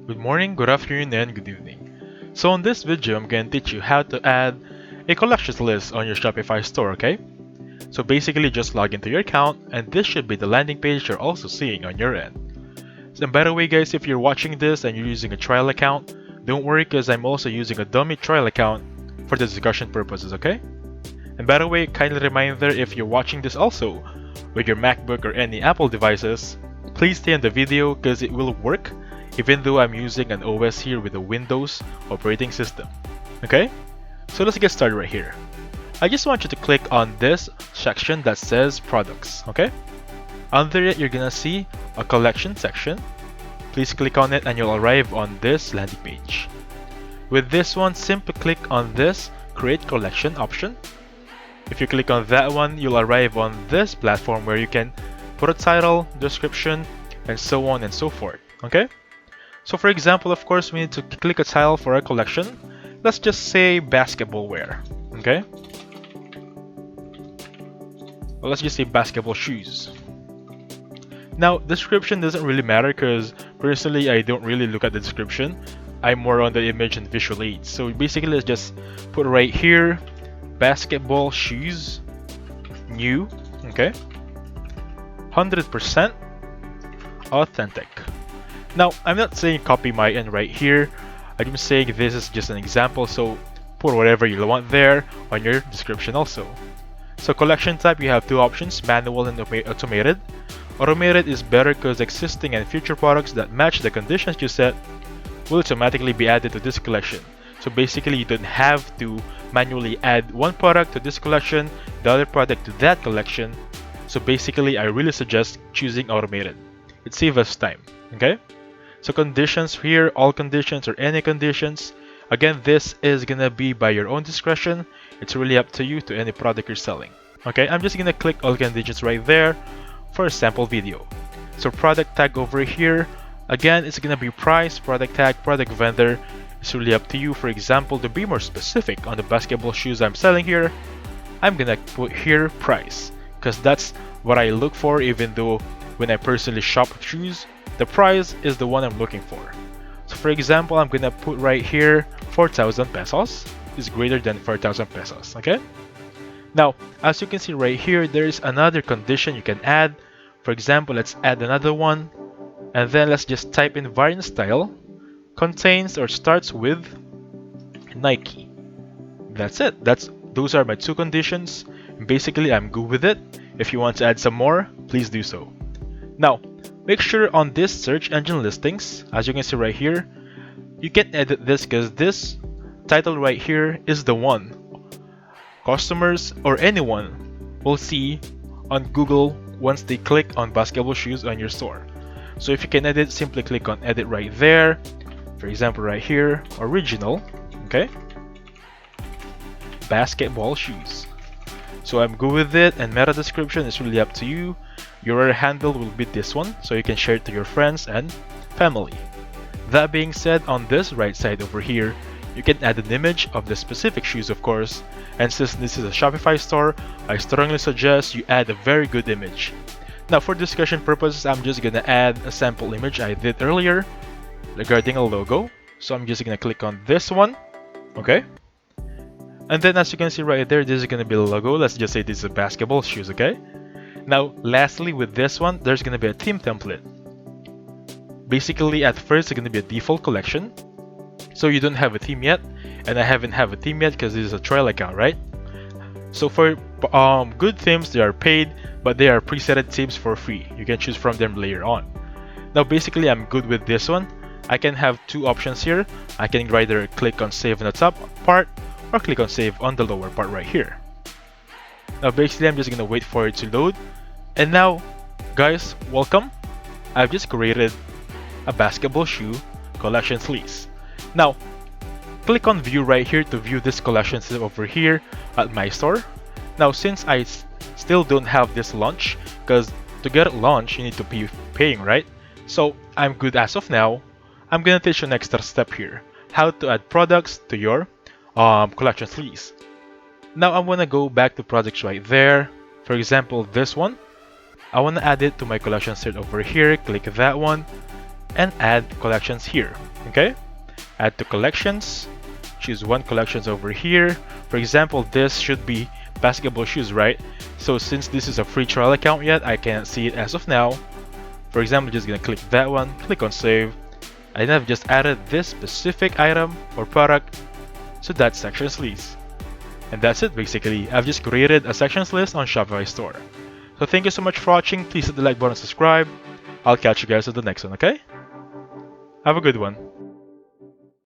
Good morning, good afternoon, and good evening. So in this video, I'm going to teach you how to add a collections list on your Shopify store, okay? So basically just log into your account and this should be the landing page you're also seeing on your end. And by the way guys, if you're watching this and you're using a trial account, don't worry because I'm also using a dummy trial account for the discussion purposes, okay? And by the way, kindly reminder, if you're watching this also with your MacBook or any Apple devices, please stay in the video because it will work even though I'm using an OS here with a Windows operating system. Okay? So let's get started right here. I just want you to click on this section that says products, okay? Under it, you're gonna see a collection section. Please click on it and you'll arrive on this landing page. With this one, simply click on this create collection option. If you click on that one, you'll arrive on this platform where you can put a title, description, and so on and so forth, okay? So for example, of course, we need to click a title for our collection. Let's just say basketball wear, okay? Well, let's just say basketball shoes. Now, description doesn't really matter because personally, I don't really look at the description. I'm more on the image and visual aids. So basically, let's just put right here, basketball shoes, new, okay? 100% authentic. Now, I'm not saying copy my end right here. I'm saying this is just an example, so put whatever you want there on your description also. So collection type, you have two options, manual and automated. Automated is better because existing and future products that match the conditions you set will automatically be added to this collection. So basically, you don't have to manually add one product to this collection, the other product to that collection. So basically, I really suggest choosing automated. It saves us time, okay? So conditions here, all conditions or any conditions. Again, this is gonna be by your own discretion. It's really up to you to any product you're selling. Okay, I'm just gonna click all conditions right there for a sample video. So product tag over here, again, it's gonna be price, product tag, product vendor. It's really up to you. For example, to be more specific on the basketball shoes I'm selling here, I'm gonna put here price because that's what I look for. Even though when I personally shop shoes, the price is the one I'm looking for. So for example, I'm gonna put right here 4,000 pesos is greater than 4,000 pesos, okay? Now, as you can see right here, there's another condition you can add. For example, let's add another one, and then let's just type in variant style, contains or starts with Nike. That's it. Those are my two conditions. Basically, I'm good with it. If you want to add some more, please do so. Now, make sure on this search engine listings, as you can see right here, you can edit this because this title right here is the one customers or anyone will see on Google once they click on basketball shoes on your store. So if you can edit, simply click on edit right there. For example, right here, original, okay? Basketball shoes. So I'm good with it, and meta description is really up to you. Your handle will be this one, so you can share it to your friends and family. That being said, on this right side over here, you can add an image of the specific shoes, of course. And since this is a Shopify store, I strongly suggest you add a very good image. Now for discussion purposes, I'm just gonna add a sample image I did earlier regarding a logo. So I'm just gonna click on this one, okay? And then as you can see right there, this is gonna be the logo. Let's just say this is basketball shoes, okay? Now, lastly, with this one, there's gonna be a theme template. Basically, at first, it's gonna be a default collection. So you don't have a theme yet, and I haven't have a theme yet because this is a trial account, right? So for good themes, they are paid, but they are presetted themes for free. You can choose from them later on. Now, basically, I'm good with this one. I can have two options here. I can either click on save on the top part or click on save on the lower part right here. Now basically, I'm just gonna wait for it to load. And now, guys, welcome. I've just created a basketball shoe collection list. Now, click on view right here to view this collection over here at my store. Now, since I still don't have this launch, because to get it launched, you need to be paying, right? So I'm good as of now. I'm gonna teach you next step here, how to add products to your collection list. Now I'm gonna go back to projects right there. For example, this one. I wanna add it to my collection set over here. Click that one. and add collections here. Okay? Add to collections, choose one collections over here. For example, this should be basketball shoes, right? So since this is a free trial account yet, I can't see it as of now. For example, just gonna click that one, click on save, and then I've just added this specific item or product to that sections list. And that's it basically. I've just created a sections list on Shopify store. So thank you so much for watching. Please hit the like button and subscribe. I'll catch you guys in the next one, okay? Have a good one.